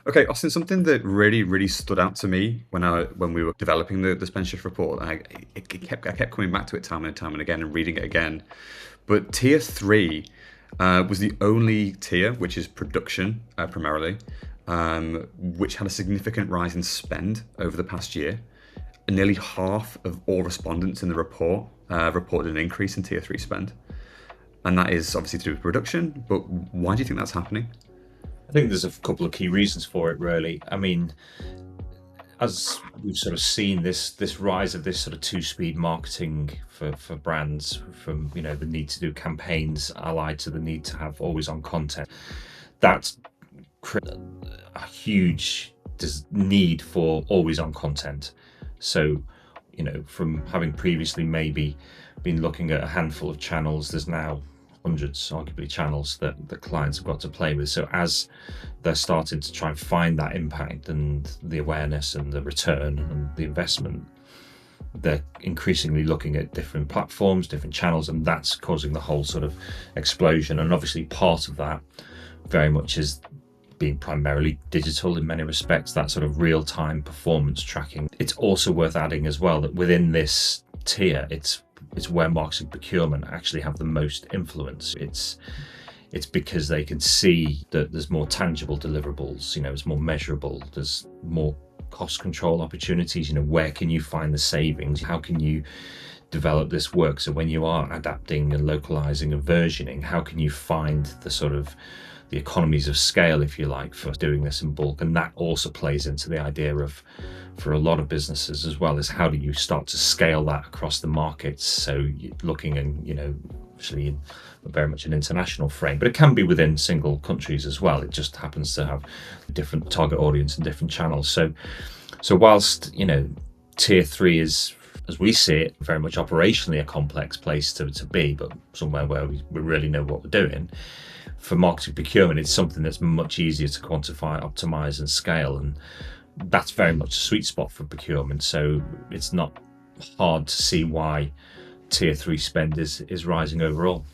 Okay, Austin, something that really stood out to me when we were developing the spend shift report, and I kept coming back to it time and time and again and reading it again. But tier three was the only tier, which is production primarily, which had a significant rise in spend over the past year. And nearly half of all respondents in the report reported an increase in tier three spend, and that is obviously to do with production. But why do you think that's happening? I think there's a couple of key reasons for it, really. I mean, as we've sort of seen this rise of this sort of two-speed marketing for brands, from the need to do campaigns allied to the need to have always on content, that's created a huge need for always on content. So, from having previously maybe been looking at a handful of channels, there's now hundreds, arguably, channels that the clients have got to play with. So as they're starting to try and find that impact and the awareness and the return and the investment, they're increasingly looking at different platforms, different channels, and that's causing the whole sort of explosion. And obviously part of that very much is being primarily digital in many respects, that sort of real-time performance tracking. It's also worth adding as well that within this tier, it's where marketing procurement actually have the most influence. It's because they can see that there's more tangible deliverables, it's more measurable, there's more cost control opportunities. Where can you find the savings? How can you develop this work? So when you are adapting and localizing and versioning, how can you find the sort of the economies of scale, if you like, for doing this in bulk? And that also plays into the idea of, for a lot of businesses as well, is how do you start to scale that across the markets? So you're looking and, actually in very much an international frame, but it can be within single countries as well. It just happens to have different target audience and different channels. So whilst, tier three is, as we see it, very much operationally a complex place to be, but somewhere where we really know what we're doing. For marketing procurement, it's something that's much easier to quantify, optimize, and scale, and that's very much a sweet spot for procurement. So it's not hard to see why tier three spend is rising overall.